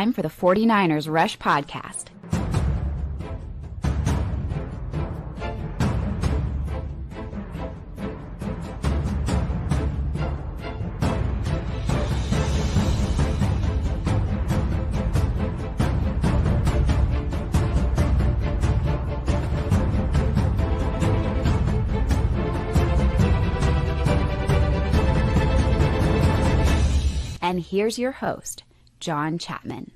time for the 49ers Rush Podcast. And here's your host, John Chapman.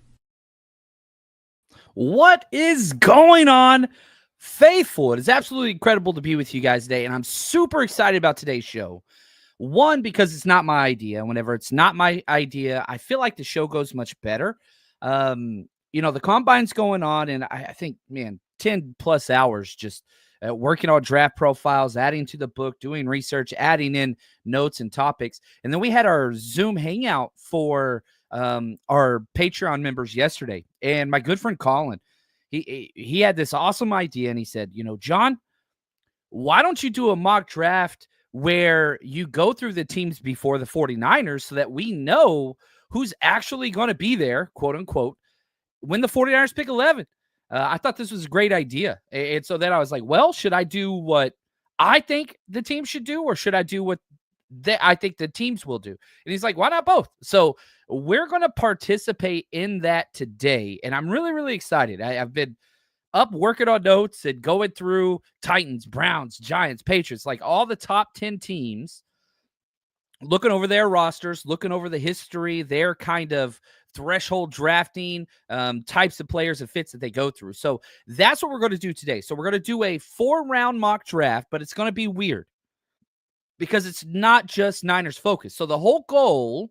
What is going on, faithful? It is absolutely incredible to be with you guys today, and I'm super excited about today's show. One, because it's not my idea. Whenever it's not my idea, I feel like the show goes much better. The combine's going on, and I think, 10 plus hours just working on draft profiles, adding to the book, doing research, adding in notes and topics. And then we had our Zoom hangout for our Patreon members yesterday. And my good friend Colin, he had this awesome idea, and he said, John, why don't you do a mock draft where you go through the teams before the 49ers so that we know who's actually going to be there, quote unquote, when the 49ers pick 11. I thought this was a great idea. And so then I was like, well, should I do what I think the team should do, or should I do what I think the teams will do? And he's like, why not both? So we're going to participate in that today. And I'm really, really excited. I've been up working on notes and going through Titans, Browns, Giants, Patriots, like all the top 10 teams, looking over their rosters, looking over the history, their kind of threshold drafting, types of players and fits that they go through. So that's what we're going to do today. So we're going to do a 4-round mock draft, but it's going to be weird because it's not just Niners focused. So the whole goal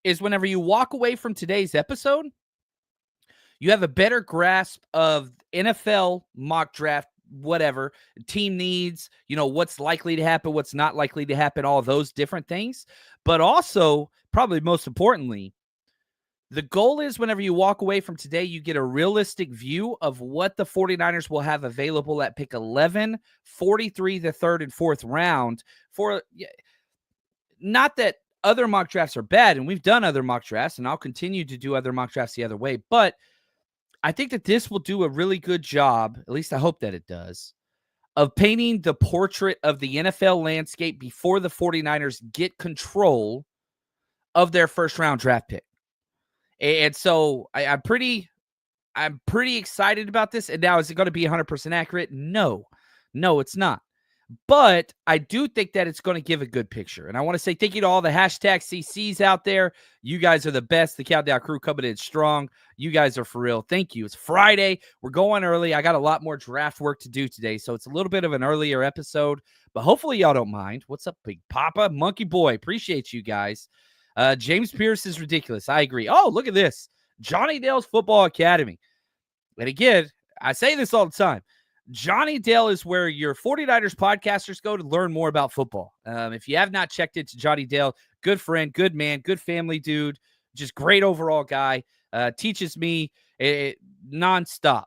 is whenever you walk away from today's episode, you have a better grasp of NFL mock draft, whatever team needs, what's likely to happen, what's not likely to happen, all those different things. But also, probably most importantly, the goal is whenever you walk away from today, you get a realistic view of what the 49ers will have available at pick 11, 43, the third and fourth round. For not that other mock drafts are bad, and we've done other mock drafts, and I'll continue to do other mock drafts the other way, but I think that this will do a really good job, at least I hope that it does, of painting the portrait of the NFL landscape before the 49ers get control of their first-round draft pick. And so I'm pretty excited about this. And now, is it going to be 100% accurate? No, it's not. But I do think that it's going to give a good picture. And I want to say thank you to all the hashtag CCs out there. You guys are the best. The Countdown crew coming in strong. You guys are for real. Thank you. It's Friday. We're going early. I got a lot more draft work to do today, so it's a little bit of an earlier episode. But hopefully y'all don't mind. What's up, Big Papa? Monkey Boy. Appreciate you guys. James Pierce is ridiculous. I agree. Oh, look at this. Johnny Dale's Football Academy. And again, I say this all the time. Johnny Dale is where your 49ers podcasters go to learn more about football. If you have not checked into Johnny Dale, good friend, good man, good family dude, just great overall guy. Teaches me nonstop.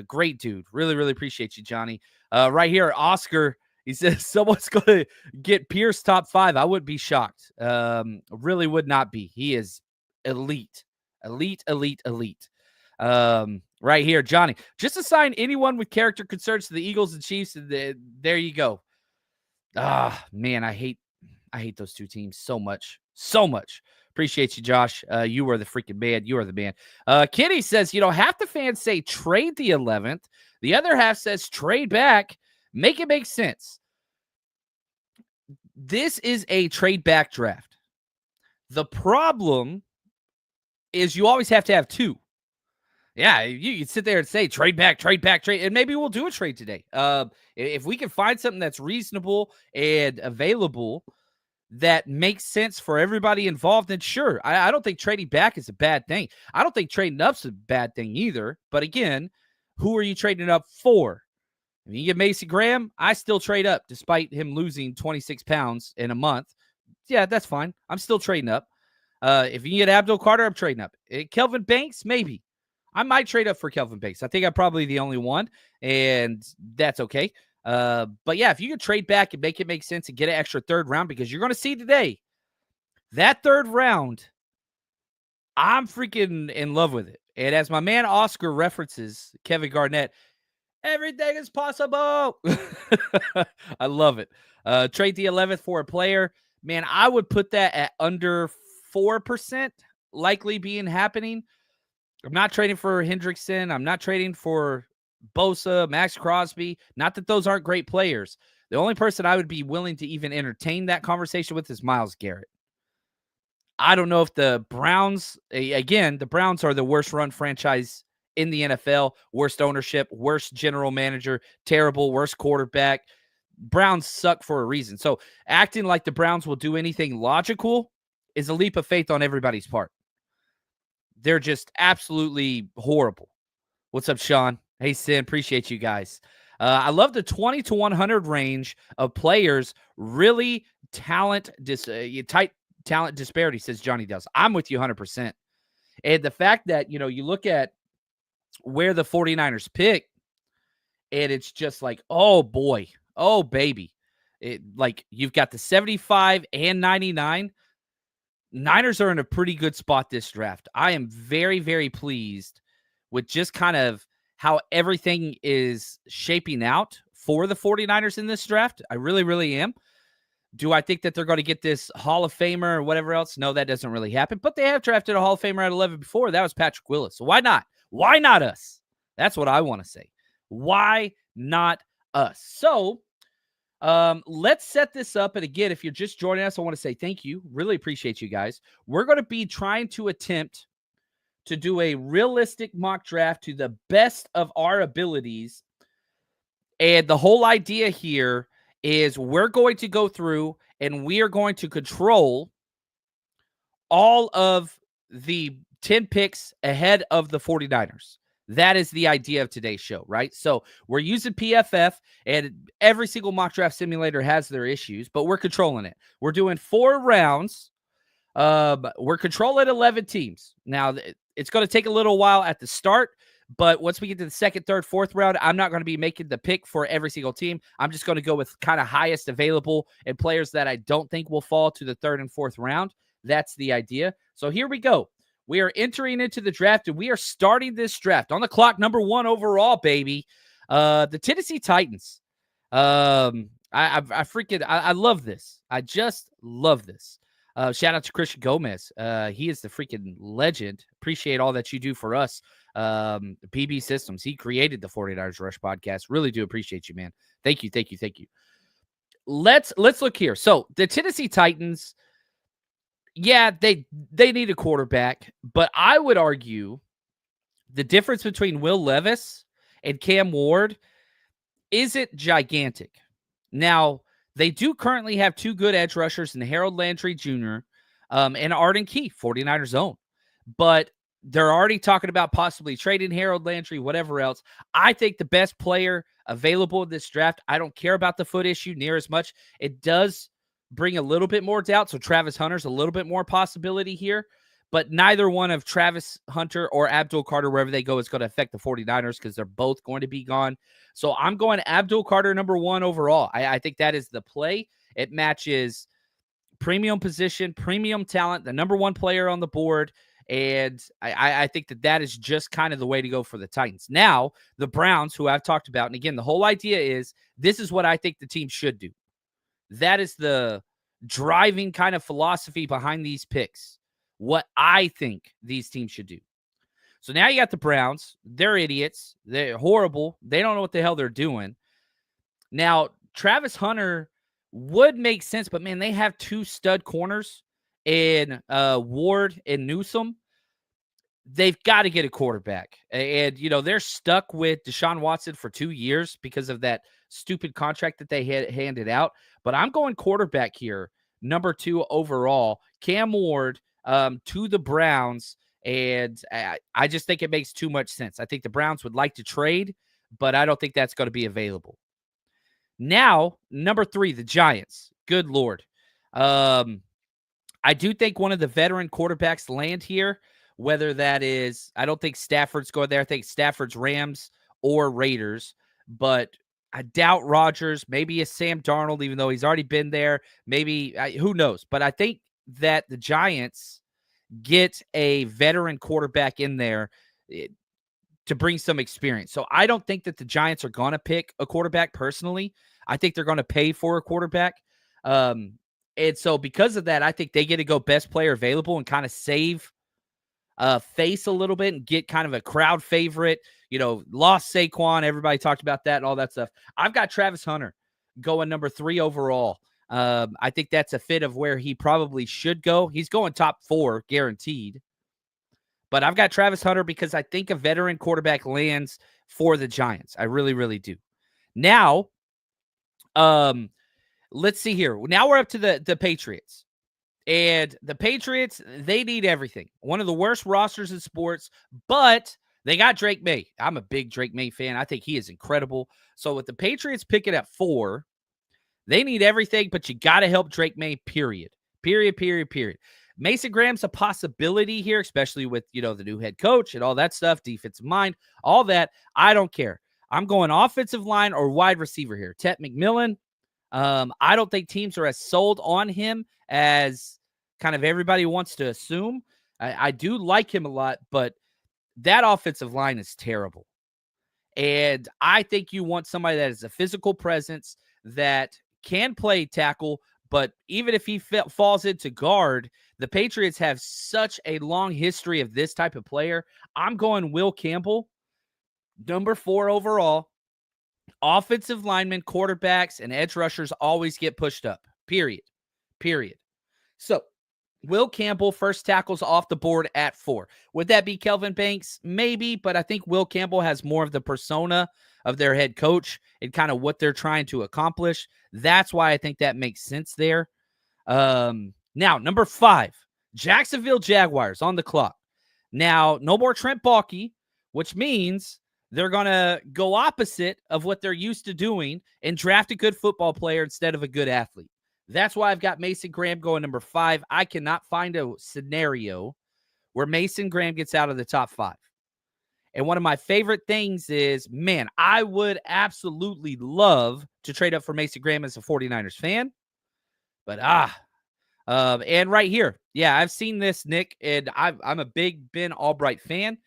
Great dude. Really, really appreciate you, Johnny. Right here, Oscar. He says someone's going to get Pierce top 5. I wouldn't be shocked. Really would not be. He is elite. Right here, Johnny. Just assign anyone with character concerns to the Eagles and Chiefs, and there you go. Man, I hate those two teams so much. Appreciate you, Josh. You are the freaking man. You are the man. Kitty says, half the fans say trade the 11th. The other half says trade back. Make it make sense. This is a trade back draft. The problem is you always have to have two. Yeah, you can sit there and say trade back, and maybe we'll do a trade today. If we can find something that's reasonable and available that makes sense for everybody involved, then sure. I don't think trading back is a bad thing. I don't think trading up's a bad thing either. But again, who are you trading up for? If you get Mason Graham, I still trade up despite him losing 26 pounds in a month. Yeah, that's fine. I'm still trading up. If you get Abdul Carter, I'm trading up. Kelvin Banks, maybe. I might trade up for Kelvin Banks. I think I'm probably the only one, and that's okay. But yeah, if you can trade back and make it make sense and get an extra third round, because you're going to see today that third round, I'm freaking in love with it. And as my man Oscar references Kevin Garnett, everything is possible. I love it. Trade the 11th for a player. Man, I would put that at under 4% likely being happening. I'm not trading for Hendrickson. I'm not trading for Bosa, Max Crosby. Not that those aren't great players. The only person I would be willing to even entertain that conversation with is Myles Garrett. I don't know if the Browns, again, the Browns are the worst run franchise in the NFL, worst ownership, worst general manager, terrible, worst quarterback. Browns suck for a reason. So acting like the Browns will do anything logical is a leap of faith on everybody's part. They're just absolutely horrible. What's up, Sean? Hey, Sin. Appreciate you guys. I love the 20 to 100 range of players. Really tight talent disparity, says Johnny does. I'm with you 100%. And the fact that, you look at where the 49ers pick, and it's just like, oh, boy. Oh, baby. Like, you've got the 75 and 99. Niners are in a pretty good spot this draft. I am very, very pleased with just kind of how everything is shaping out for the 49ers in this draft. I really, really am. Do I think that they're going to get this Hall of Famer or whatever else? No, that doesn't really happen. But they have drafted a Hall of Famer at 11 before. That was Patrick Willis. So why not? Why not us? That's what I want to say. Why not us? So let's set this up. And again, if you're just joining us, I want to say thank you. Really appreciate you guys. We're going to be trying to attempt to do a realistic mock draft to the best of our abilities. And the whole idea here is we're going to go through and we are going to control all of the 10 picks ahead of the 49ers. That is the idea of today's show, right? So we're using PFF, and every single mock draft simulator has their issues, but we're controlling it. We're doing 4 rounds. We're controlling 11 teams. Now, it's going to take a little while at the start, but once we get to the second, third, fourth round, I'm not going to be making the pick for every single team. I'm just going to go with kind of highest available and players that I don't think will fall to the third and fourth round. That's the idea. So here we go. We are entering into the draft, and we are starting this draft on the clock, number 1 overall, baby. The Tennessee Titans. I love this. I just love this. Shout out to Christian Gomez. He is the freaking legend. Appreciate all that you do for us. PB Systems. He created the 49ers Rush podcast. Really do appreciate you, man. Thank you. Let's look here. So the Tennessee Titans, yeah, they need a quarterback, but I would argue the difference between Will Levis and Cam Ward isn't gigantic. Now, they do currently have 2 good edge rushers in Harold Landry Jr. And Arden Key, 49ers own. But they're already talking about possibly trading Harold Landry, whatever else. I think the best player available in this draft, I don't care about the foot issue near as much. It does bring a little bit more doubt. So Travis Hunter's a little bit more possibility here. But neither one of Travis Hunter or Abdul Carter, wherever they go, is going to affect the 49ers because they're both going to be gone. So I'm going Abdul Carter number 1 overall. I think that is the play. It matches premium position, premium talent, the number 1 player on the board. And I think that is just kind of the way to go for the Titans. Now, the Browns, who I've talked about, and again, the whole idea is this is what I think the team should do. That is the driving kind of philosophy behind these picks. What I think these teams should do. So now you got the Browns. They're idiots. They're horrible. They don't know what the hell they're doing. Now, Travis Hunter would make sense, but man, they have 2 stud corners in Ward and Newsome. They've got to get a quarterback. And, they're stuck with Deshaun Watson for 2 years because of that stupid contract that they had handed out. But I'm going quarterback here, number 2 overall. Cam Ward to the Browns. And I just think it makes too much sense. I think the Browns would like to trade, but I don't think that's going to be available. Now, number 3, the Giants. Good Lord. I do think one of the veteran quarterbacks land here, whether that is, I don't think Stafford's going there. I think Stafford's Rams or Raiders, but I doubt Rodgers, maybe a Sam Darnold, even though he's already been there. Maybe, who knows? But I think that the Giants, get a veteran quarterback in there to bring some experience. So I don't think that the Giants are going to pick a quarterback personally. I think they're going to pay for a quarterback. And so because of that, I think they get to go best player available and kind of save face a little bit and get kind of a crowd favorite. Lost Saquon. Everybody talked about that and all that stuff. I've got Travis Hunter going number 3 overall. I think that's a fit of where he probably should go. He's going top 4 guaranteed. But I've got Travis Hunter because I think a veteran quarterback lands for the Giants. I really, really do. Now, let's see here. Now we're up to the Patriots. And the Patriots, they need everything. One of the worst rosters in sports, but they got Drake May. I'm a big Drake May fan. I think he is incredible. So with the Patriots picking at 4, they need everything, but you got to help Drake May, period. Period. Mason Graham's a possibility here, especially with, the new head coach and all that stuff, defensive mind, all that. I don't care. I'm going offensive line or wide receiver here. Tet McMillan. I don't think teams are as sold on him as kind of everybody wants to assume. I do like him a lot, but that offensive line is terrible. And I think you want somebody that is a physical presence that can play tackle, but even if he falls into guard, the Patriots have such a long history of this type of player. I'm going Will Campbell, number 4 overall. Offensive linemen, quarterbacks, and edge rushers always get pushed up, period. So, Will Campbell, first tackles off the board at 4. Would that be Kelvin Banks? Maybe, but I think Will Campbell has more of the persona of their head coach and kind of what they're trying to accomplish. That's why I think that makes sense there. Now, number 5, Jacksonville Jaguars on the clock. Now, no more Trent Baalke, which means they're going to go opposite of what they're used to doing and draft a good football player instead of a good athlete. That's why I've got Mason Graham going number 5. I cannot find a scenario where Mason Graham gets out of the top 5. And one of my favorite things is, man, I would absolutely love to trade up for Mason Graham as a 49ers fan. But, and right here, yeah, I've seen this, Nick, and I'm a big Ben Albright fan.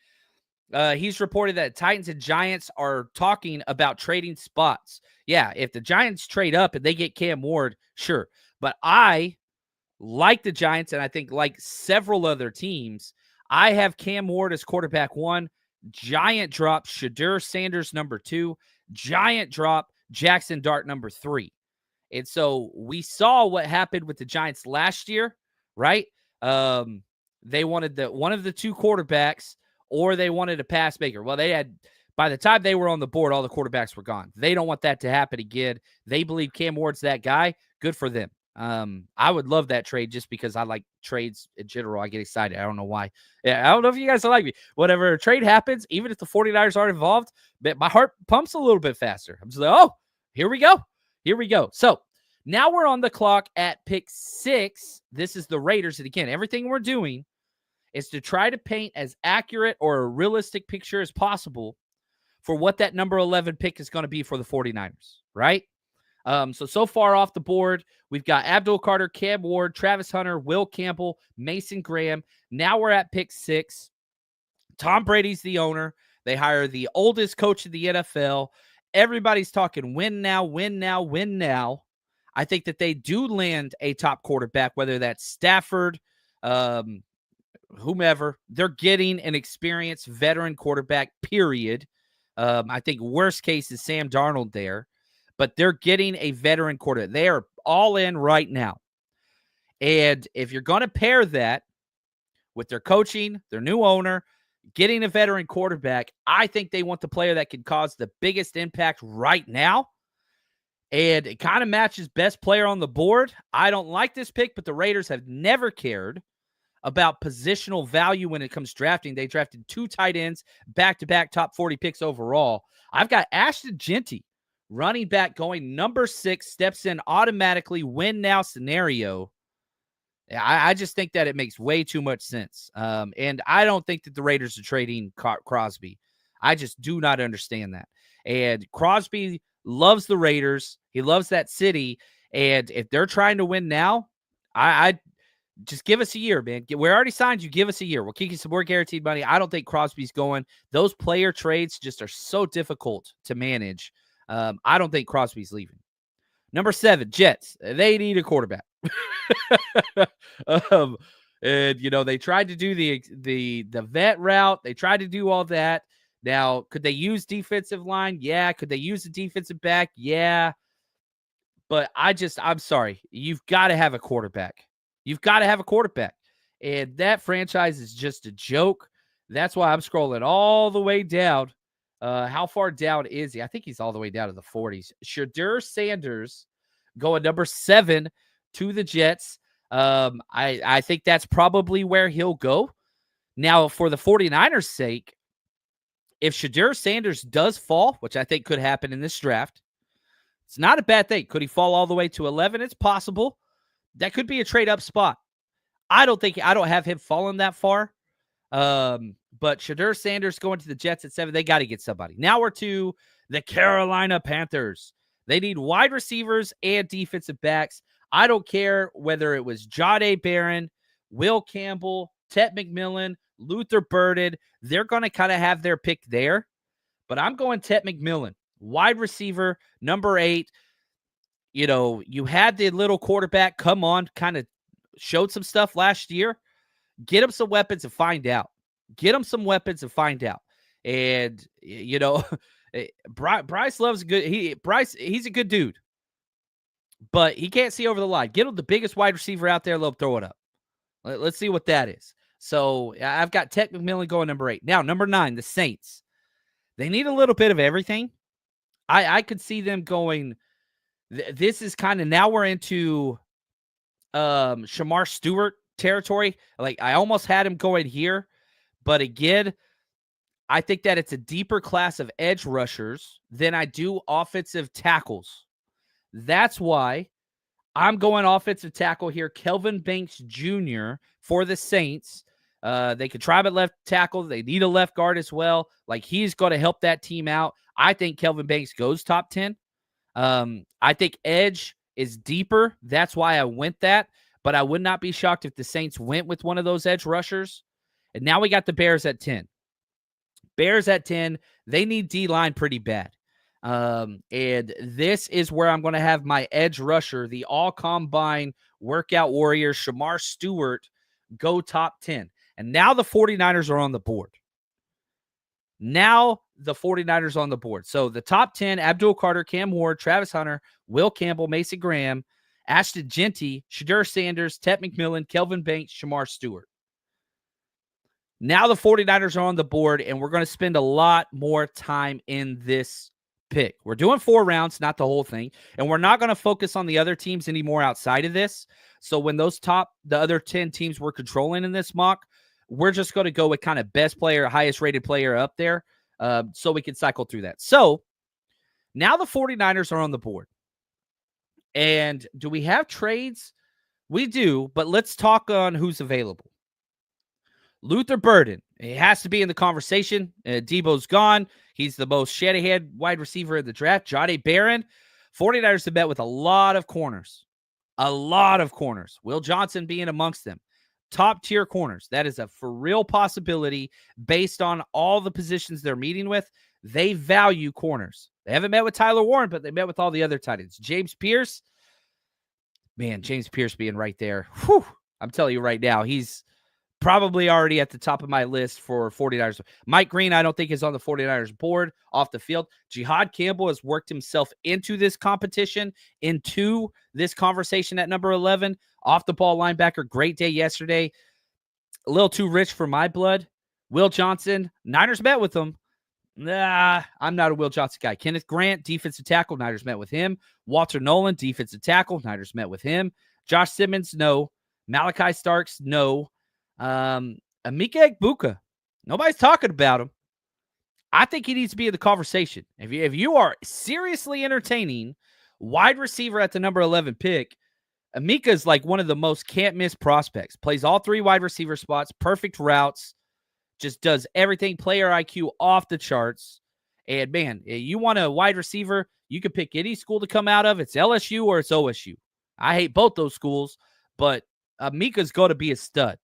He's reported that Titans and Giants are talking about trading spots. Yeah, if the Giants trade up and they get Cam Ward, sure. But I like the Giants, and I think like several other teams, I have Cam Ward as quarterback 1, Giant drop Shadur Sanders number 2, Giant drop Jackson Dart number 3. And so we saw what happened with the Giants last year, right? They wanted one of the 2 quarterbacks, or they wanted a pass maker. Well, by the time they were on the board, all the quarterbacks were gone. They don't want that to happen again. They believe Cam Ward's that guy. Good for them. I would love that trade just because I like trades in general. I get excited. I don't know why. Yeah, I don't know if you guys are like me. Whenever a trade happens, even if the 49ers aren't involved, my heart pumps a little bit faster. I'm just like, oh, here we go. So now we're on the clock at pick 6. This is the Raiders. And again, everything we're doing is to try to paint as accurate or a realistic picture as possible for what that number 11 pick is going to be for the 49ers, right? So far off the board, we've got Abdul Carter, Cam Ward, Travis Hunter, Will Campbell, Mason Graham. Now we're at pick 6. Tom Brady's the owner. They hire the oldest coach in the NFL. Everybody's talking win now. I think that they do land a top quarterback, whether that's Stafford, whomever. They're getting an experienced veteran quarterback, period. I think worst case is Sam Darnold there, but they're getting a veteran quarterback. They are all in right now. And if you're going to pair that with their coaching, their new owner, getting a veteran quarterback, I think they want the player that can cause the biggest impact right now. And it kind of matches best player on the board. I don't like this pick, but the Raiders have never cared about positional value when it comes drafting. They drafted 2 tight ends, back-to-back top 40 picks overall. I've got Ashton Jeanty, running back, going number 6, steps in automatically, win now scenario. I just think that it makes way too much sense. And I don't think that the Raiders are trading Crosby. I just do not understand that. And Crosby loves the Raiders. He loves that city. And if they're trying to win now, just give us a year, man. We already signed you. Give us a year. We'll kick you some more guaranteed money. I don't think Crosby's going. Those player trades just are so difficult to manage. I don't think Crosby's leaving. Number 7, Jets. They need a quarterback. And they tried to do the vet route. They tried to do all that. Now, could they use defensive line? Yeah. Could they use the defensive back? Yeah. But I'm sorry. You've got to have a quarterback. You've got to have a quarterback. And that franchise is just a joke. That's why I'm scrolling all the way down. How far down is he? I think he's all the way down to the 40s. Shedeur Sanders going number 7 to the Jets. I think that's probably where he'll go. Now, for the 49ers' sake, if Shedeur Sanders does fall, which I think could happen in this draft, it's not a bad thing. Could he fall all the way to 11? It's possible. That could be a trade-up spot. I don't have him falling that far. But Shedeur Sanders going to the Jets at 7, they got to get somebody. Now we're to the Carolina Panthers. They need wide receivers and defensive backs. I don't care whether it was Jahdae Barron, Will Campbell, Tet McMillan, Luther Burden. They're going to kind of have their pick there. But I'm going Tet McMillan, wide receiver, number 8. You had the little quarterback come on, kind of showed some stuff last year. Get him some weapons and find out. And, Bryce loves he's a good dude. But he can't see over the line. Get him the biggest wide receiver out there. Let him throw it up. Let's see what that is. So I've got Tet McMillan going number 8. Now, number 9, the Saints. They need a little bit of everything. I could see them going. This is kind of, now we're into Shamar Stewart territory. Like, I almost had him going here. But again, I think that it's a deeper class of edge rushers than I do offensive tackles. That's why I'm going offensive tackle here. Kelvin Banks Jr. for the Saints. They could try him at left tackle. They need a left guard as well. Like, he's going to help that team out. I think Kelvin Banks goes top 10. I think edge is deeper. That's why I went that. But I would not be shocked if the Saints went with one of those edge rushers. And now we got the Bears at 10. Bears at 10. They need D-line pretty bad. And this is where I'm going to have my edge rusher, the all-combine workout warrior, Shamar Stewart, go top 10. And now the 49ers are on the board. So the top 10, Abdul Carter, Cam Ward, Travis Hunter, Will Campbell, Mason Graham, Ashton Genty, Shedeur Sanders, Tet McMillan, Kelvin Banks, Shamar Stewart. Now the 49ers are on the board, and we're going to spend a lot more time in this pick. We're doing 4 rounds, not the whole thing. And we're not going to focus on the other teams anymore outside of this. So when the other 10 teams we're controlling in this mock, we're just going to go with kind of best player, highest rated player up there, so we can cycle through that. So now the 49ers are on the board. And do we have trades? We do, but let's talk on who's available. Luther Burden, he has to be in the conversation. Debo's gone. He's the most Shanahan wide receiver in the draft. Jahdae Barron. 49ers have met with a lot of corners. Will Johnson being amongst them. Top-tier corners. That is a for real possibility based on all the positions they're meeting with. They value corners. They haven't met with Tyler Warren, but they met with all the other tight ends. James Pierce. Man, James Pierce being right there. Whew, I'm telling you right now, he's probably already at the top of my list for 49ers. Mike Green, I don't think, is on the 49ers board off the field. Jihad Campbell has worked himself into this competition, into this conversation at number 11. Off the ball linebacker, great day yesterday. A little too rich for my blood. Will Johnson, Niners met with him. Nah, I'm not a Will Johnson guy. Kenneth Grant, defensive tackle, Niners met with him. Walter Nolan, defensive tackle, Niners met with him. Josh Simmons, no. Malachi Starks, no. Emeka Egbuka, nobody's talking about him. I think he needs to be in the conversation. If you are seriously entertaining wide receiver at the number 11 pick, Emeka is like one of the most can't-miss prospects. Plays all 3 wide receiver spots, perfect routes, just does everything, player IQ off the charts. And, man, you want a wide receiver, you can pick any school to come out of. It's LSU or it's OSU. I hate both those schools, but Mika's going to be a stud.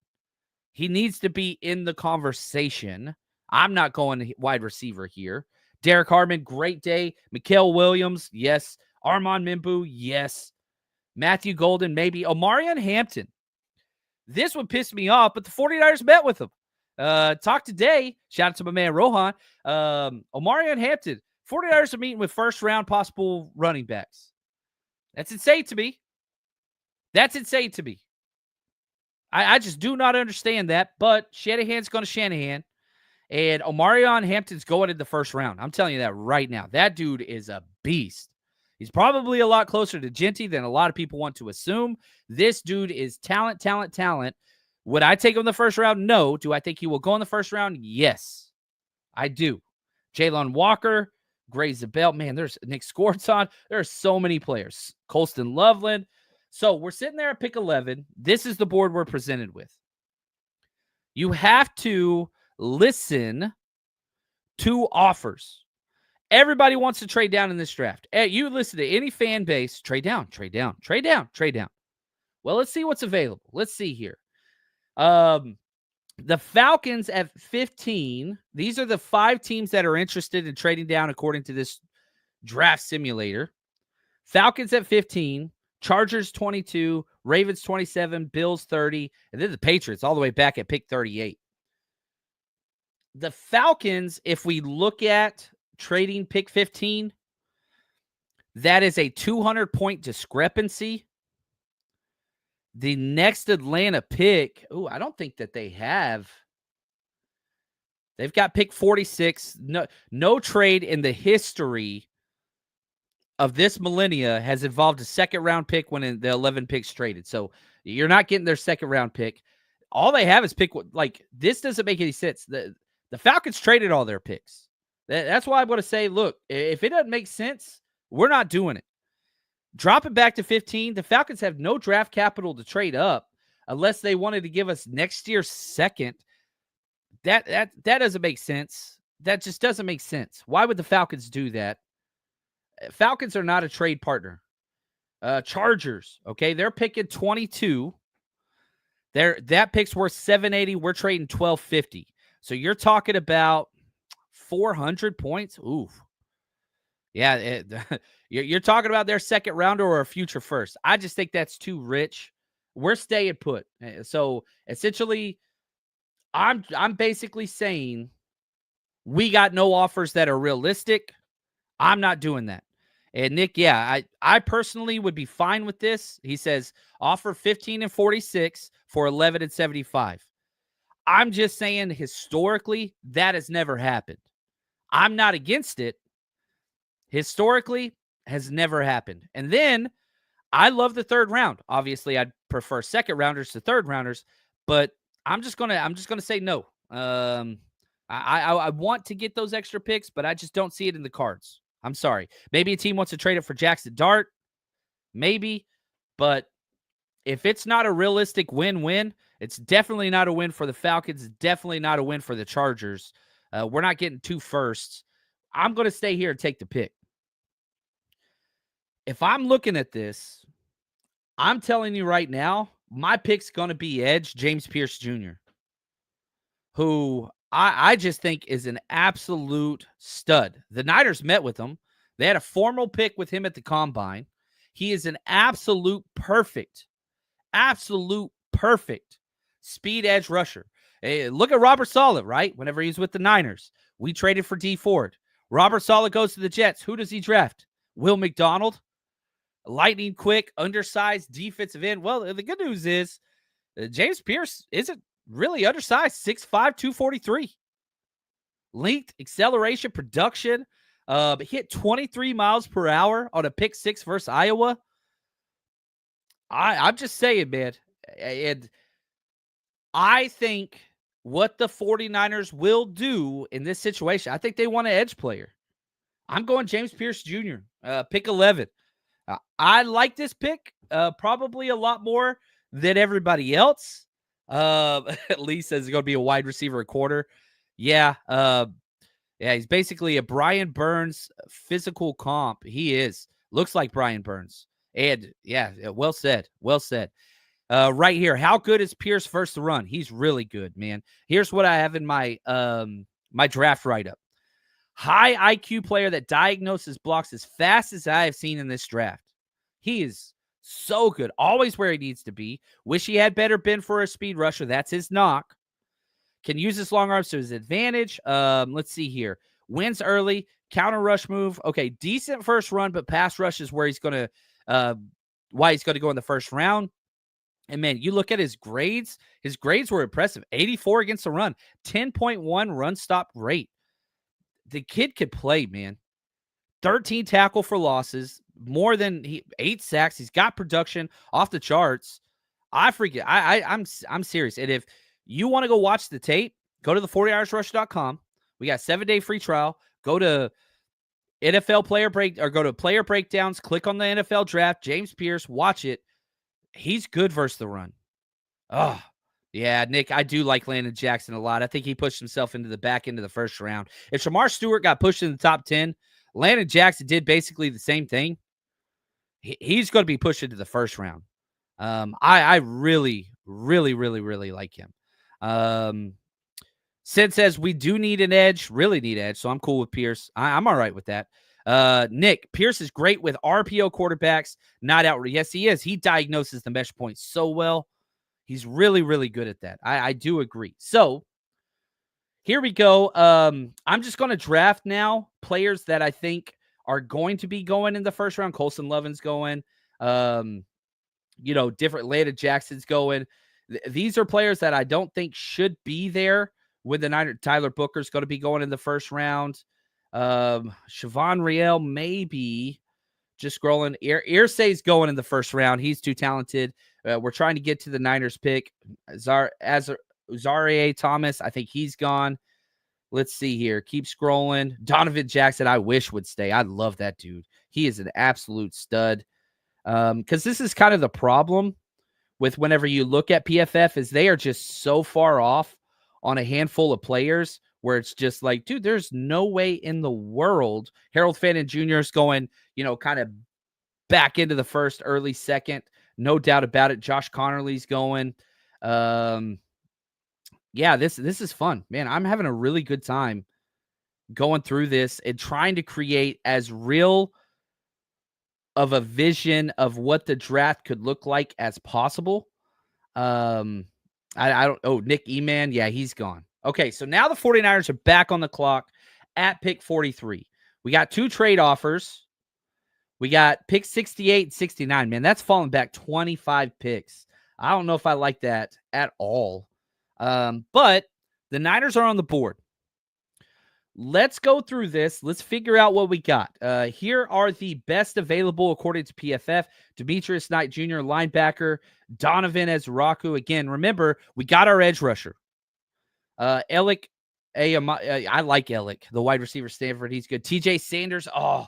He needs to be in the conversation. I'm not going wide receiver here. Derek Harmon, great day. Mikael Williams, yes. Armand Mimbu, yes. Matthew Golden, maybe. Omarion Hampton. This would piss me off, but the 49ers met with him. Talk today. Shout out to my man Rohan. Omarion Hampton. 49ers are meeting with first-round possible running backs. That's insane to me. That's insane to me. I just do not understand that, but Shanahan's going to Shanahan. And Omarion Hampton's going in the first round. I'm telling you that right now. That dude is a beast. He's probably a lot closer to Genty than a lot of people want to assume. This dude is talent. Would I take him in the first round? No. Do I think he will go in the first round? Yes, I do. Jalen Walker, Gray Zabel. Man, there's Nick Scorton. There are so many players. Colston Loveland. So we're sitting there at pick 11. This is the board we're presented with. You have to listen to offers. Everybody wants to trade down in this draft. You listen to any fan base, trade down. Well, let's see what's available. Let's see here. The Falcons at 15. These are the 5 teams that are interested in trading down according to this draft simulator. Falcons at 15. Chargers 22, Ravens 27, Bills 30, and then the Patriots all the way back at pick 38. The Falcons, if we look at trading pick 15, that is a 200-point discrepancy. The next Atlanta pick, I don't think that they have. They've got pick 46. No trade in the history of this millennia has involved a second-round pick when the 11 picks traded. So you're not getting their second-round pick. All they have is pick. This doesn't make any sense. The Falcons traded all their picks. That's why I'm going to say, look, if it doesn't make sense, we're not doing it. Drop it back to 15. The Falcons have no draft capital to trade up unless they wanted to give us next year's second. That doesn't make sense. That just doesn't make sense. Why would the Falcons do that? Falcons are not a trade partner. Chargers, okay, they're picking 22. That pick's worth $780. We're trading $1,250. So you're talking about 400 points. Ooh, yeah. You're talking about their second rounder or a future first. I just think that's too rich. We're staying put. So essentially, I'm basically saying we got no offers that are realistic. I'm not doing that. And Nick, yeah, I personally would be fine with this. He says offer 15 and 46 for 11 and 75. I'm just saying historically that has never happened. I'm not against it. Historically has never happened. And then I love the third round. Obviously, I'd prefer second rounders to third rounders, but I'm just gonna say no. I want to get those extra picks, but I just don't see it in the cards. I'm sorry. Maybe a team wants to trade it for Jackson Dart. Maybe. But if it's not a realistic win-win, it's definitely not a win for the Falcons. Definitely not a win for the Chargers. We're not getting 2 firsts. I'm going to stay here and take the pick. If I'm looking at this, I'm telling you right now, my pick's going to be edge James Pierce Jr., who I just think is an absolute stud. The Niners met with him. They had a formal pick with him at the Combine. He is an absolute perfect speed edge rusher. Hey, look at Robert Saleh, right? Whenever he's with the Niners, we traded for D Ford. Robert Saleh goes to the Jets. Who does he draft? Will McDonald. Lightning quick, undersized defensive end. Well, the good news is James Pierce isn't really undersized, 6'5", 243. Length, acceleration, production. Hit 23 miles per hour on a pick 6 versus Iowa. I'm just saying, man. And I think what the 49ers will do in this situation, I think they want an edge player. I'm going James Pierce Jr., pick 11. I like this pick probably a lot more than everybody else. Lee says it's going to be a wide receiver, a quarter. Yeah, he's basically a Brian Burns physical comp. He is. Looks like Brian Burns. And, yeah, well said. Right here. How good is Pierce versus the run? He's really good, man. Here's what I have in my my draft write-up. High IQ player that diagnoses blocks as fast as I have seen in this draft. He is so good. Always where he needs to be. Wish he had better been for a speed rusher. That's his knock. Can use his long arms to his advantage. Let's see here. Wins early. Counter rush move. Okay, decent first run, but pass rush is where he's going to why he's going to go in the first round. And, man, you look at his grades. His grades were impressive. 84 against the run. 10.1 run stop rate. The kid could play, man. 13 tackle for losses. More than 8 sacks. He's got production off the charts. I'm serious. And if you want to go watch the tape, go to the 40hoursrush.com. We got 7-day free trial. Go to NFL player break or go to player breakdowns. Click on the NFL draft. James Pierce. Watch it. He's good versus the run. Oh, yeah, Nick, I do like Landon Jackson a lot. I think he pushed himself into the back end of the first round. If Shamar Stewart got pushed in the top 10, Landon Jackson did basically the same thing. He's going to be pushed into the first round. I really, really, really, really like him. Sid says we do need an edge, really need edge, so I'm cool with Pierce. I'm all right with that. Nick, Pierce is great with RPO quarterbacks, not out. Yes, he is. He diagnoses the mesh points so well. He's really, really good at that. I do agree. So here we go. I'm just going to draft now players that I think are going to be going in the first round. Colson Lovin's going. Different Landon Jackson's going. These are players that I don't think should be there when the Niner. Tyler Booker's going to be going in the first round. Siobhan Riel, maybe. Just scrolling. Irsay's going in the first round. He's too talented. We're trying to get to the Niners pick. Zaire Thomas, I think he's gone. Let's see here. Keep scrolling. Donovan Jackson, I wish would stay. I love that dude. He is an absolute stud. Because this is kind of the problem with whenever you look at PFF is they are just so far off on a handful of players where it's just like, dude, there's no way in the world Harold Fannin Jr. is going, kind of back into the first, early second. No doubt about it. Josh Connerly's going. This is fun, man. I'm having a really good time going through this and trying to create as real of a vision of what the draft could look like as possible. I don't. Oh, Nick Eman. Yeah, he's gone. Okay, so now the 49ers are back on the clock at pick 43. We got 2 trade offers. We got pick 68 and 69. Man, that's falling back 25 picks. I don't know if I like that at all. But the Niners are on the board. Let's go through this. Let's figure out what we got. Here are the best available according to PFF. Demetrius Knight Jr., linebacker. Donovan Ezraku. Again, remember, we got our edge rusher. Elick. I like Elick, the wide receiver, Stanford. He's good. TJ Sanders. Oh,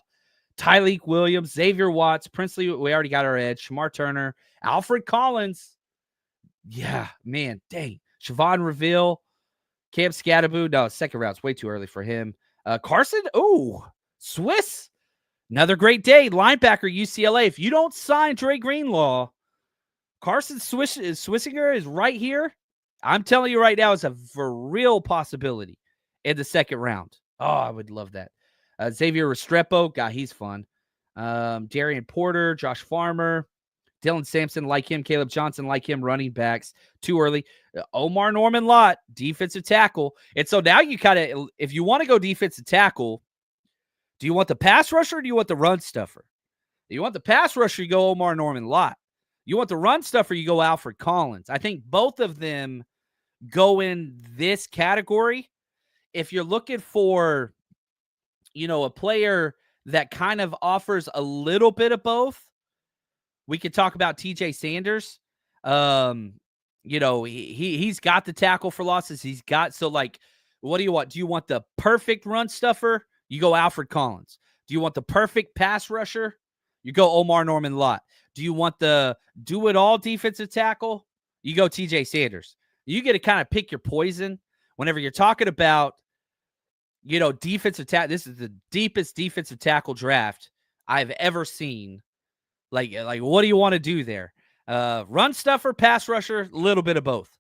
Tyleek Williams, Xavier Watts, Princely. We already got our edge. Shamar Turner, Alfred Collins. Yeah, man, dang. Siobhan Reveal, Cam Scattaboo. No, second round's way too early for him. Carson. Oh, Swiss. Another great day. Linebacker, UCLA. If you don't sign Dre Greenlaw, Carson Swissinger is right here. I'm telling you right now, it's a for real possibility in the second round. Oh, I would love that. Xavier Restrepo, God, he's fun. Darian Porter, Josh Farmer, Dylan Sampson, like him. Caleb Johnson, like him. Running backs, too early. Omar Norman Lott, defensive tackle. And so now you kind of, if you want to go defensive tackle, do you want the pass rusher or do you want the run stuffer? If you want the pass rusher, you go Omar Norman Lott. You want the run stuffer, you go Alfred Collins. I think both of them go in this category. If you're looking for, a player that kind of offers a little bit of both, we could talk about TJ Sanders. He's got the tackle for losses. What do you want? Do you want the perfect run stuffer? You go Alfred Collins. Do you want the perfect pass rusher? You go Omar Norman Lott. Do you want the do-it-all defensive tackle? You go TJ Sanders. You get to kind of pick your poison whenever you're talking about, defensive tackle. This is the deepest defensive tackle draft I've ever seen. Like, what do you want to do there? Run stuffer, pass rusher, a little bit of both.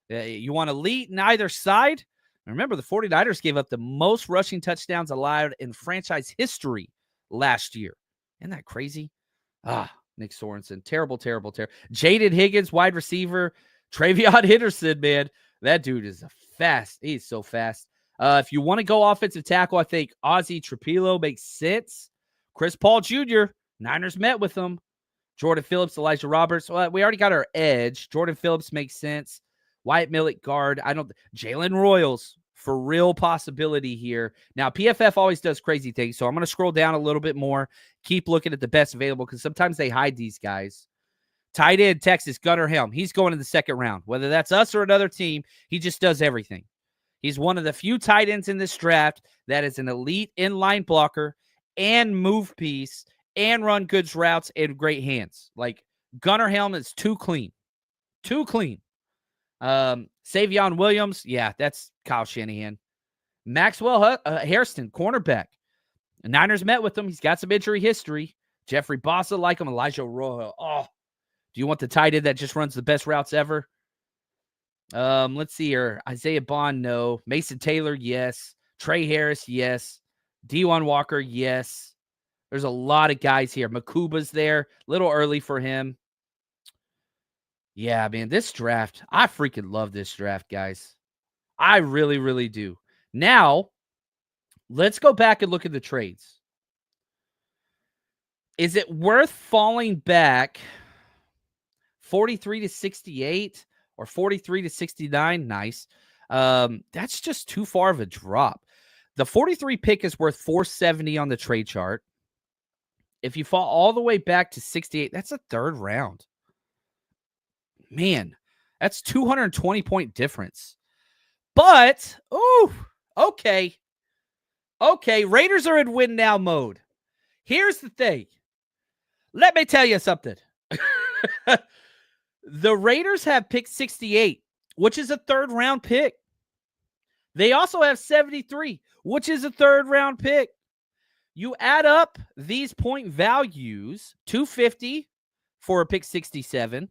You want elite in either side? Remember, the 49ers gave up the most rushing touchdowns allowed in franchise history last year. Isn't that crazy? Nick Sorensen. Terrible. Jaden Higgins, wide receiver. Travion Henderson, man. That dude is fast. He's so fast. If you want to go offensive tackle, I think Ozzie Trapilo makes sense. Chris Paul Jr., Niners met with him. Jordan Phillips, Elijah Roberts. Well, we already got our edge. Jordan Phillips makes sense. Wyatt Millett, guard. Jalen Royals, for real possibility here. Now, PFF always does crazy things, so I'm going to scroll down a little bit more, keep looking at the best available, because sometimes they hide these guys. Tight end, Texas, Gunnar Helm. He's going in the second round. Whether that's us or another team, he just does everything. He's one of the few tight ends in this draft that is an elite inline blocker and move piece and run good routes and great hands. Like, Gunnar Helm is too clean. Too clean. Savion Williams, yeah, that's Kyle Shanahan. Maxwell Hairston, cornerback. The Niners met with him. He's got some injury history. Jeffrey Bossa, like him. Elijah Rojo. Oh, do you want the tight end that just runs the best routes ever? Let's see here. Isaiah Bond, no. Mason Taylor, yes. Trey Harris, yes. Dewan Walker, yes. There's a lot of guys here. Makuba's there. A little early for him. Yeah, man, this draft, I freaking love this draft, guys. I really, really do. Now, let's go back and look at the trades. Is it worth falling back 43 to 68 or 43 to 69? Nice. That's just too far of a drop. The 43 pick is worth 470 on the trade chart. If you fall all the way back to 68, that's a third round. Man, that's 220-point difference. But, okay. Okay, Raiders are in win now mode. Here's the thing. Let me tell you something. The Raiders have pick 68, which is a third round pick. They also have 73, which is a third round pick. You add up these point values, 250 for a pick 67,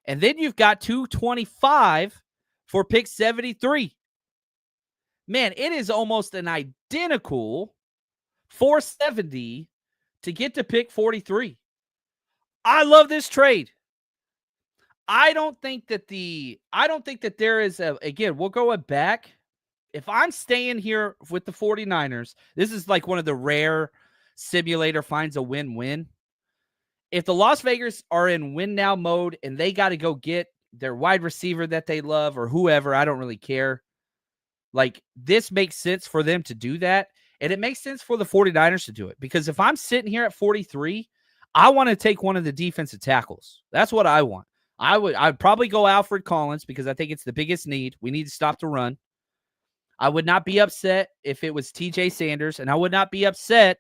and then you've got 225 for pick 73. Man, it is almost an identical 470 to get to pick 43. I love this trade. I don't think that there is again, we'll go back. If I'm staying here with the 49ers, this is like one of the rare simulator finds a win-win. If the Las Vegas are in win now mode and they got to go get their wide receiver that they love or whoever, I don't really care. Like, this makes sense for them to do that. And it makes sense for the 49ers to do it. Because if I'm sitting here at 43, I want to take one of the defensive tackles. That's what I want. I'd probably go Alfred Collins because I think it's the biggest need. We need to stop the run. I would not be upset if it was TJ Sanders, and I would not be upset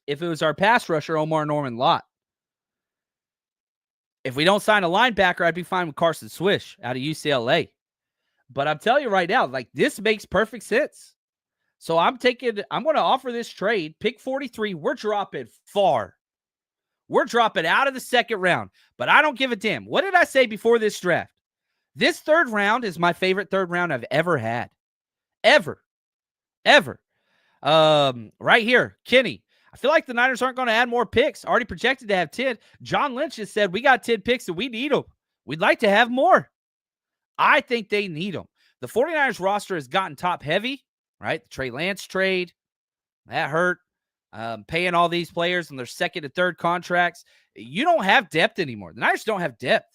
if it was our pass rusher, Omar Norman Lott. If we don't sign a linebacker, I'd be fine with Carson Swish out of UCLA. But I'm telling you right now, like, this makes perfect sense. So I'm going to offer this trade, pick 43. We're dropping far. We're dropping out of the second round, but I don't give a damn. What did I say before this draft? This third round is my favorite third round I've ever had. Ever. Right here, Kenny. I feel like the Niners aren't going to add more picks. Already projected to have 10. John Lynch just said, we got 10 picks and we need them. We'd like to have more. I think they need them. The 49ers roster has gotten top heavy, right? The Trey Lance trade, that hurt. Paying all these players on their second and third contracts. You don't have depth anymore. The Niners don't have depth.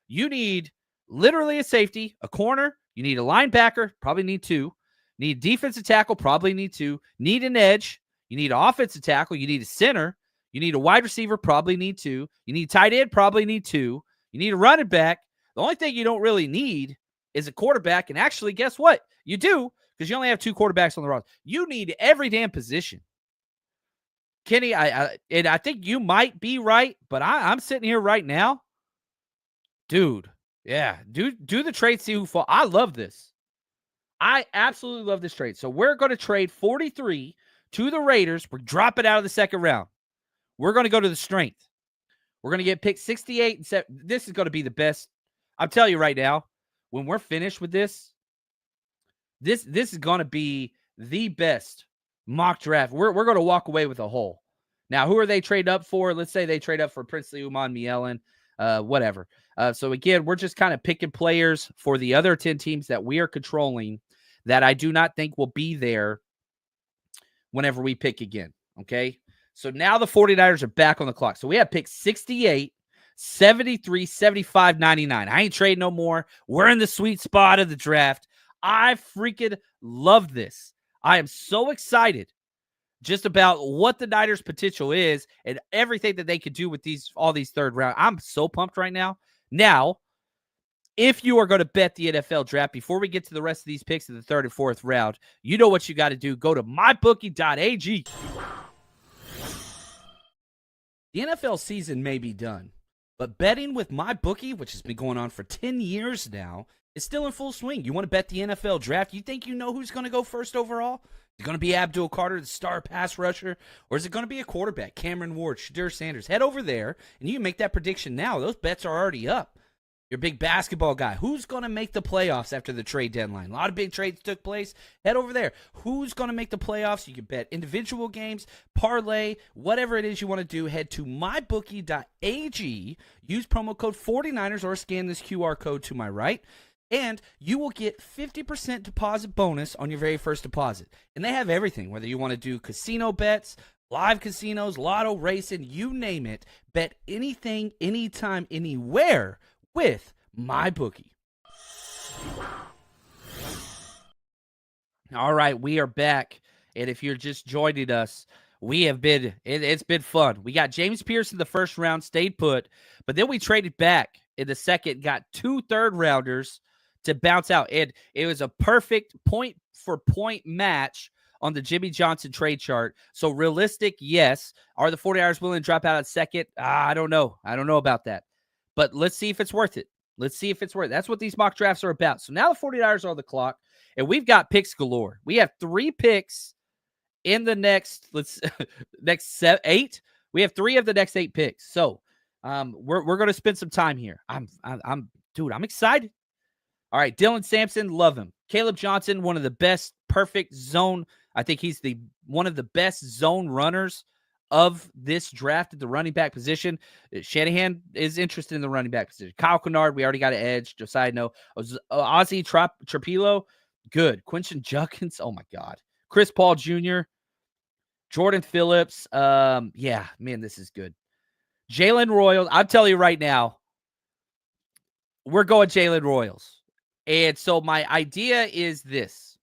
You need literally a safety, a corner. You need a linebacker, probably need 2. Need a defensive tackle, probably need 2. Need an edge. You need an offensive tackle. You need a center. You need a wide receiver, probably need 2. You need tight end, probably need 2. You need a running back. The only thing you don't really need is a quarterback. And actually, guess what? You do, because you only have 2 quarterbacks on the roster. You need every damn position. Kenny, I think you might be right, but I'm sitting here right now. Dude, yeah, do the trade, see who falls. I love this. I absolutely love this trade. So we're going to trade 43 to the Raiders. We're dropping out of the second round. We're going to go to the strength. We're going to get pick 68 and 7. This is going to be the best. I'm telling you right now, when we're finished with this is going to be the best mock draft. We're going to walk away with a hole. Now, who are they trade up for? Let's say they trade up for Princely Uman Mielen, whatever. So again, we're just kind of picking players for the other 10 teams that we are controlling that I do not think will be there whenever we pick again. Okay. So now the 49ers are back on the clock. So we have pick 68, 73, 75, 99. I ain't trading no more. We're in the sweet spot of the draft. I freaking love this. I am so excited just about what the Niners' potential is and everything that they could do with all these third round. I'm so pumped right now. Now, if you are going to bet the NFL draft, before we get to the rest of these picks in the third and fourth round, you know what you got to do. Go to mybookie.ag. The NFL season may be done, but betting with MyBookie, which has been going on for 10 years now, is still in full swing. You want to bet the NFL draft? You think you know who's going to go first overall? Is it going to be Abdul Carter, the star pass rusher? Or is it going to be a quarterback, Cameron Ward, Shadur Sanders? Head over there, and you can make that prediction now. Those bets are already up. You're a big basketball guy. Who's going to make the playoffs after the trade deadline? A lot of big trades took place. Head over there. Who's going to make the playoffs? You can bet individual games, parlay, whatever it is you want to do. Head to mybookie.ag. Use promo code 49ers or scan this QR code to my right. And you will get 50% deposit bonus on your very first deposit. And they have everything, whether you want to do casino bets, live casinos, lotto racing, you name it. Bet anything, anytime, anywhere with MyBookie. All right, we are back. And if you're just joining us, it's been fun. We got James Pierce in the first round, stayed put, but then we traded back in the second, got 2 third-rounders to bounce out. And it was a perfect point-for-point match on the Jimmy Johnson trade chart. So realistic, yes. Are the 49ers willing to drop out at second? I don't know. I don't know about that. But let's see if it's worth it. Let's see if it's worth it. That's what these mock drafts are about. So now the 49ers are on the clock, and we've got picks galore. We have 3 picks in the next 8. We have 3 of the next 8 picks. So we're going to spend some time here. I'm excited. All right, Dylan Sampson, love him. Caleb Johnson, one of the best perfect zone. I think he's one of the best zone runners of this draft at the running back position. Shanahan is interested in the running back position. Kyle Kennard, we already got an edge. Josiah, no. Ozzie Trapilo, good. Quinton Judkins, oh my God. Chris Paul Jr., Jordan Phillips. Yeah, man, this is good. Jalen Royals, I'm telling you right now, we're going Jalen Royals. And so my idea is this.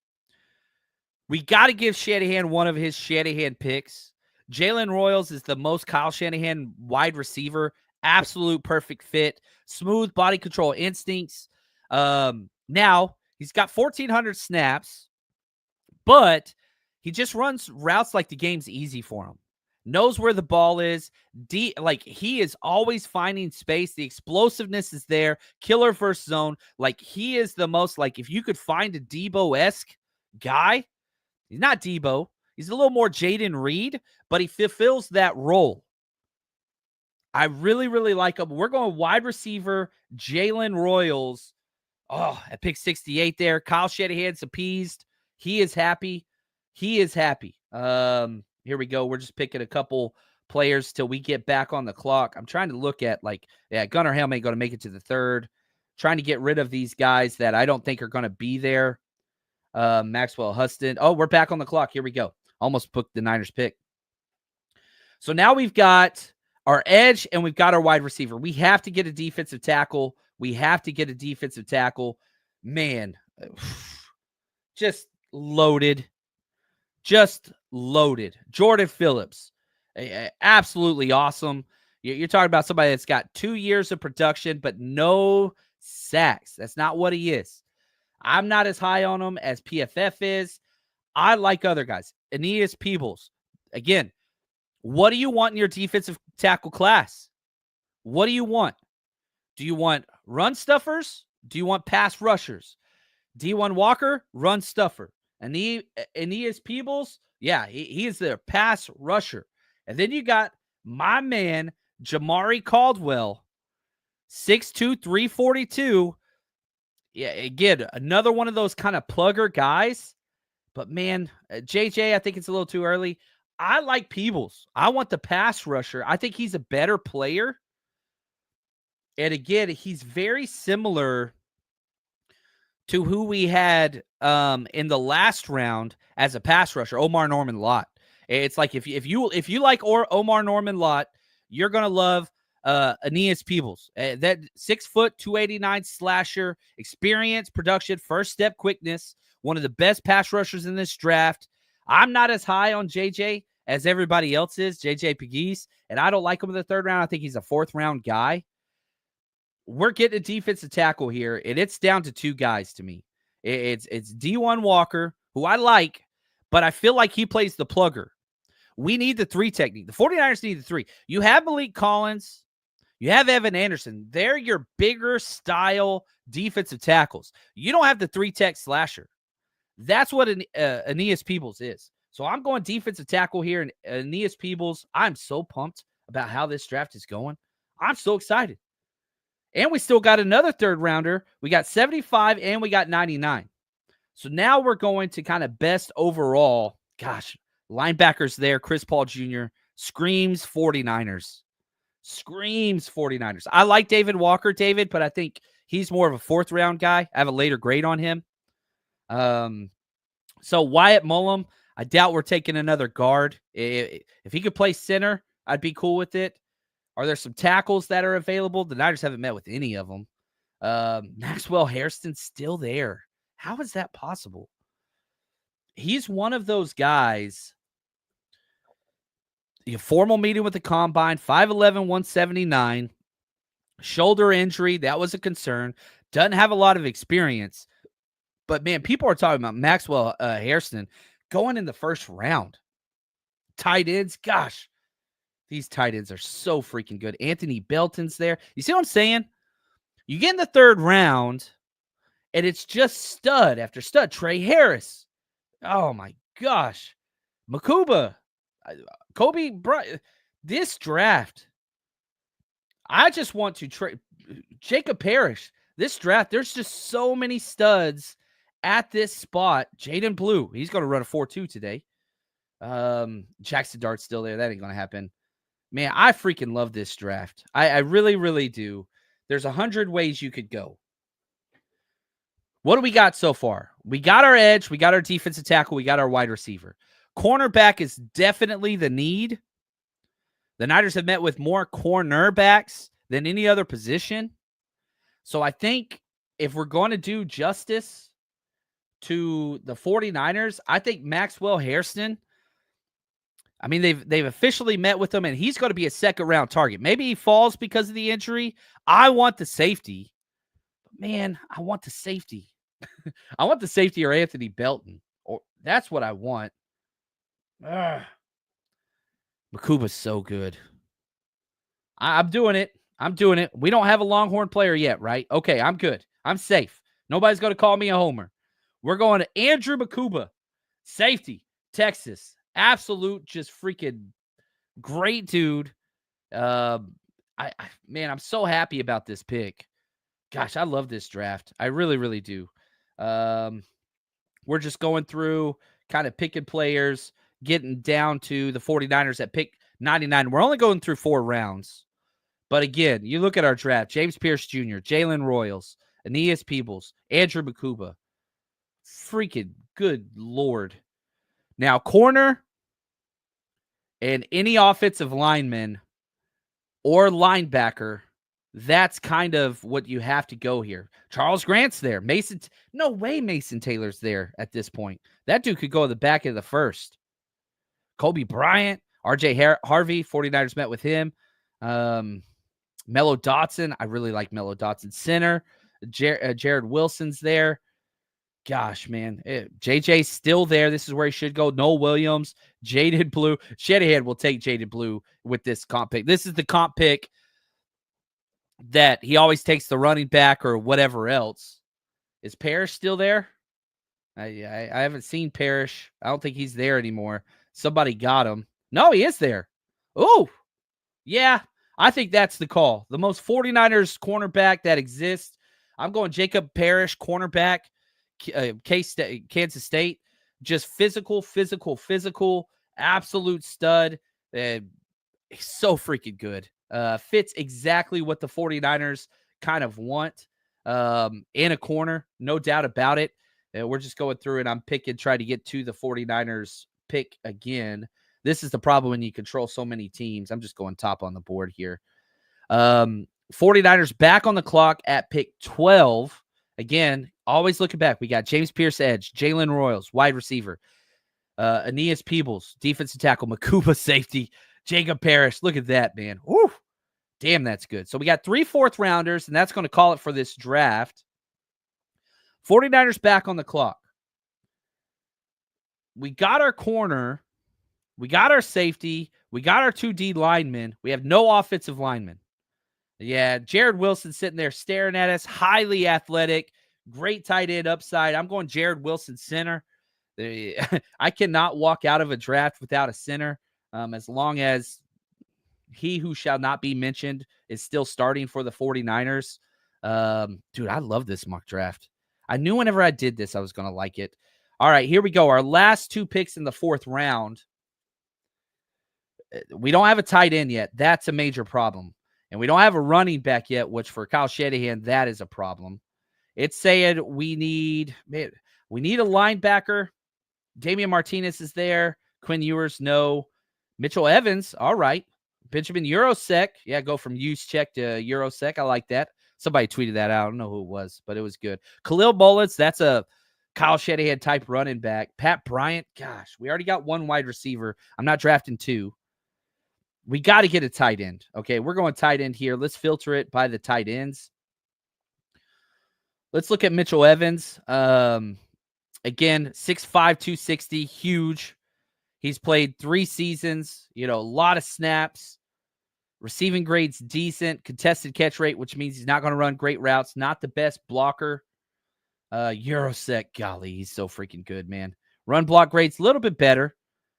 We got to give Shanahan one of his Shanahan picks. Jalen Royals is the most Kyle Shanahan wide receiver. Absolute perfect fit. Smooth body control instincts. Now, he's got 1,400 snaps, but he just runs routes like the game's easy for him. Knows where the ball is. He is always finding space. The explosiveness is there. Killer versus zone. Like, he is the most, like, if you could find a Debo-esque guy, he's not Debo. He's a little more Jaden Reed, but he fulfills that role. I really, really like him. We're going wide receiver, Jalen Royals. Oh, at pick 68 there. Kyle Shanahan's appeased. He is happy. He is happy. Here we go. We're just picking a couple players till we get back on the clock. I'm trying to look at, Gunnar Helm ain't going to make it to the third. Trying to get rid of these guys that I don't think are going to be there. Maxwell Huston. Oh, we're back on the clock. Here we go. Almost booked the Niners pick. So now we've got our edge and we've got our wide receiver. We have to get a defensive tackle. Man, just loaded. Jordan Phillips, absolutely awesome. You're talking about somebody that's got 2 years of production, but no sacks. That's not what he is. I'm not as high on him as PFF is. I like other guys. Aeneas Peebles. Again, what do you want in your defensive tackle class? What do you want? Do you want run stuffers? Do you want pass rushers? D1 Walker, run stuffer. Aeneas Peebles, yeah, he is their pass rusher. And then you got my man, Jamari Caldwell, 6'2", 342. Yeah, again, another one of those kind of plugger guys. But man, JJ, I think it's a little too early. I like Peebles. I want the pass rusher. I think he's a better player. And again, he's very similar to who we had in the last round as a pass rusher, Omar Norman Lott. It's like if you like Omar Norman Lott, you're gonna love Aeneas Peebles. That 6 foot 289 slasher, experience, production, first step quickness, one of the best pass rushers in this draft. I'm not as high on JJ as everybody else is, JJ Pegues, and I don't like him in the third round. I think he's a fourth round guy. We're getting a defensive tackle here, and it's down to two guys to me. It's D1 Walker, who I like, but I feel like he plays the plugger. We need the three technique. The 49ers need the three. You have Malik Collins. You have Evan Anderson. They're your bigger style defensive tackles. You don't have the three tech slasher. That's what Aeneas Peebles is. So I'm going defensive tackle here, and Aeneas Peebles. I'm so pumped about how this draft is going. I'm so excited. And we still got another third rounder. We got 75 and we got 99. So now we're going to kind of best overall. Gosh, linebackers there. Chris Paul Jr. Screams 49ers. Screams 49ers. I like David Walker, David, but I think he's more of a fourth round guy. I have a later grade on him. So Wyatt Mullum, I doubt we're taking another guard. If he could play center, I'd be cool with it. Are there some tackles that are available? The Niners haven't met with any of them. Maxwell Hairston's still there. How is that possible? He's one of those guys. A formal meeting with the combine, 5'11", 179. Shoulder injury, that was a concern. Doesn't have a lot of experience. But, man, people are talking about Maxwell Hairston going in the first round. Tight ends, gosh. These tight ends are so freaking good. Anthony Belton's there. You see what I'm saying? You get in the third round, and it's just stud after stud. Trey Harris. Oh, my gosh. Makuba. Kobe Bryant. This draft, I just want to trade Jacob Parrish. This draft, there's just so many studs at this spot. Jaden Blue, he's going to run a 4.2 today. Jackson Dart's still there. That ain't going to happen. Man, I freaking love this draft. I really, really do. There's 100 ways you could go. What do we got so far? We got our edge. We got our defensive tackle. We got our wide receiver. Cornerback is definitely the need. The Niners have met with more cornerbacks than any other position. So I think if we're going to do justice to the 49ers, I think Maxwell Hairston, I mean, they've officially met with him, and he's going to be a second-round target. Maybe he falls because of the injury. I want the safety. Man, I want the safety. I want the safety or Anthony Belton. Or that's what I want. Makuba's so good. I'm doing it. I'm doing it. We don't have a Longhorn player yet, right? Okay, I'm good. I'm safe. Nobody's going to call me a homer. We're going to Andrew Makuba, safety, Texas. Absolute, just freaking great dude. Man, I'm so happy about this pick. Gosh, I love this draft. I really, really do. We're just going through, kind of picking players, getting down to the 49ers at pick 99. We're only going through 4 rounds. But again, you look at our draft, James Pierce Jr., Jalen Royals, Aeneas Peebles, Andrew Makuba. Freaking good Lord. Now, corner and any offensive lineman or linebacker, that's kind of what you have to go here. Charles Grant's there. No way Mason Taylor's there at this point. That dude could go to the back of the first. Kobe Bryant, RJ Harvey, 49ers met with him. Mello Dotson, I really like Mello Dotson. Center, Jared Wilson's there. Gosh, man. JJ's still there. This is where he should go. Noel Williams, Jaden Blue. Shanahan will take Jaden Blue with this comp pick. This is the comp pick that he always takes the running back or whatever else. Is Parrish still there? I haven't seen Parrish. I don't think he's there anymore. Somebody got him. No, he is there. Oh, yeah. I think that's the call. The most 49ers cornerback that exists. I'm going Jacob Parrish, cornerback, Kansas State. Just physical, absolute stud. He's so freaking good. Fits exactly what the 49ers kind of want in a corner, no doubt about it. We're just going through and I'm trying to get to the 49ers pick again. This is the problem when you control so many teams. I'm just going top on the board here. 49ers back on the clock at pick 12. Again, always looking back. We got James Pierce, edge, Jalen Royals, wide receiver, Aeneas Peebles, defensive tackle, Makuba, safety, Jacob Parrish. Look at that, man. Woo! Damn, that's good. So we got 3 fourth rounders, and that's going to call it for this draft. 49ers back on the clock. We got our corner. We got our safety. We got our 2 D linemen. We have no offensive linemen. Yeah, Jared Wilson sitting there staring at us. Highly athletic. Great tight end upside. I'm going Jared Wilson center. I cannot walk out of a draft without a center as long as he who shall not be mentioned is still starting for the 49ers. Dude, I love this mock draft. I knew whenever I did this, I was going to like it. All right, here we go. Our last 2 picks in the 4th round. We don't have a tight end yet. That's a major problem. And we don't have a running back yet, which for Kyle Shanahan, that is a problem. It's saying we need a linebacker. Damian Martinez is there. Quinn Ewers, no. Mitchell Evans, all right. Benjamin Eurosek, yeah, go from Juszczyk to Eurosek. I like that. Somebody tweeted that out. I don't know who it was, but it was good. Khalil Mullins, that's a Kyle Shanahan type running back. Pat Bryant, gosh, we already got 1 wide receiver. I'm not drafting 2. We got to get a tight end. Okay, we're going tight end here. Let's filter it by the tight ends. Let's look at Mitchell Evans. Again, 6'5", 260, huge. He's played 3 seasons, a lot of snaps. Receiving grade's decent. Contested catch rate, which means he's not going to run great routes. Not the best blocker. Eurosec, golly, he's so freaking good, man. Run block grade's a little bit better.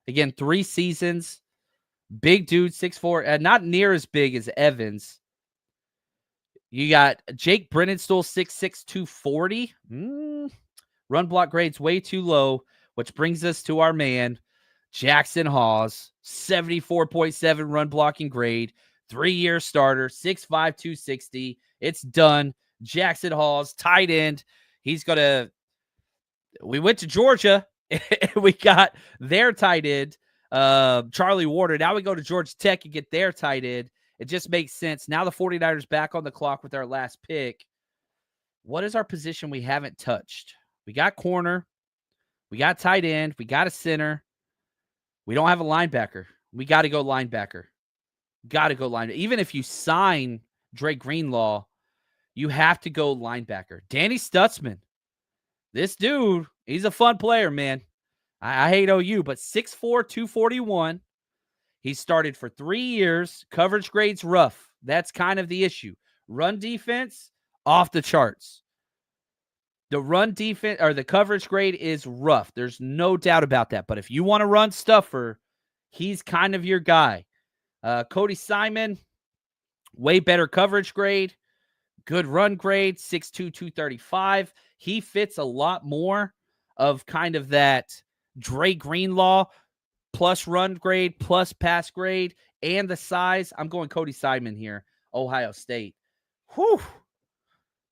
Again, 3 seasons. Big dude, 6'4", not near as big as Evans. You got Jake Brennanstool, 6'6", 240. Run block grade's way too low, which brings us to our man, Jackson Hawes, 74.7 run blocking grade, 3-year starter, 6'5", 260. It's done. Jackson Hawes, tight end. We went to Georgia. We got their tight end, Charlie Warner. Now we go to Georgia Tech and get their tight end. It just makes sense. Now the 49ers back on the clock with our last pick. What is our position we haven't touched? We got corner. We got tight end. We got a center. We don't have a linebacker. We got to go linebacker. Even if you sign Dre Greenlaw, you have to go linebacker. Danny Stutzman. This dude, he's a fun player, man. I hate OU, but 6'4", 241. He started for 3 years. Coverage grade's rough. That's kind of the issue. Run defense, off the charts. The run defense or the coverage grade is rough. There's no doubt about that. But if you want to run stuffer, he's kind of your guy. Cody Simon, way better coverage grade. Good run grade, 6'2", 235. He fits a lot more of kind of that Dre Greenlaw plus run grade, plus pass grade, and the size. I'm going Cody Simon here, Ohio State. Whew.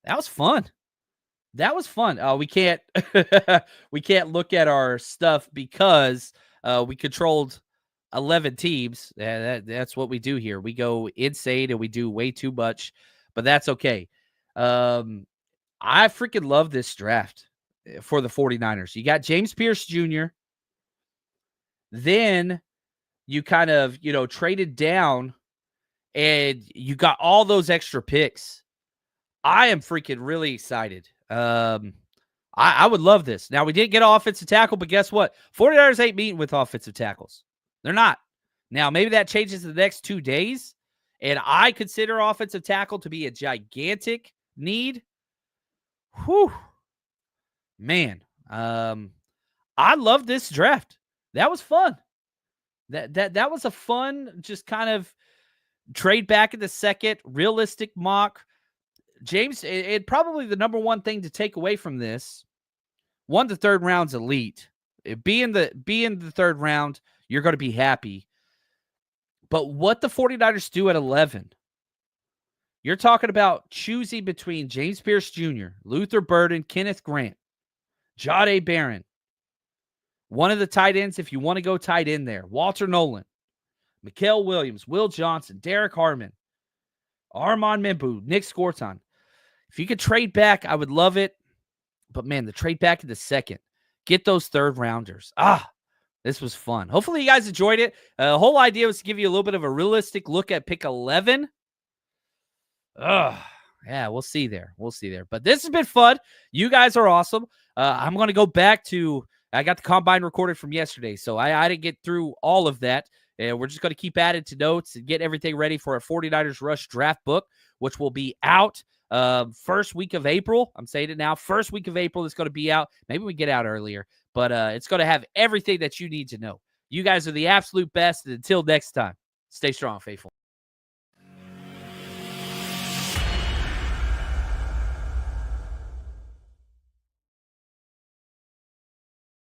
That was fun. We can't look at our stuff because we controlled 11 teams. That's what we do here. We go insane and we do way too much, but that's okay. I freaking love this draft for the 49ers. You got James Pierce Jr. Then you kind of, traded down and you got all those extra picks. I am freaking really excited. I would love this. Now, we didn't get an offensive tackle, but guess what? 49ers ain't meeting with offensive tackles. They're not. Now, maybe that changes in the next 2 days, and I consider offensive tackle to be a gigantic need. Whew. Man, I love this draft. That was fun. That was a fun, just kind of Trade back in the second, realistic mock. James, it probably the number one thing to take away from this, the third round's elite. Be in the third round, you're going to be happy. But what the 49ers do at 11, you're talking about choosing between James Pierce Jr., Luther Burden, Kenneth Grant, Jahdae Barron, one of the tight ends if you want to go tight end there, Walter Nolan, Mikael Williams, Will Johnson, Derek Harmon, Armand Membu, Nick Scorton. If you could trade back, I would love it. But, man, the trade back in the second. Get those third rounders. This was fun. Hopefully you guys enjoyed it. The whole idea was to give you a little bit of a realistic look at pick 11. Yeah, we'll see there. But this has been fun. You guys are awesome. I'm going to go back to – I got the combine recorded from yesterday, so I didn't get through all of that. We're just going to keep adding to notes and get everything ready for a 49ers Rush draft book, which will be out first week of April. I'm saying it now. First week of April, it's going to be out. Maybe we get out earlier, but it's going to have everything that you need to know. You guys are the absolute best. And until next time, stay strong, faithful.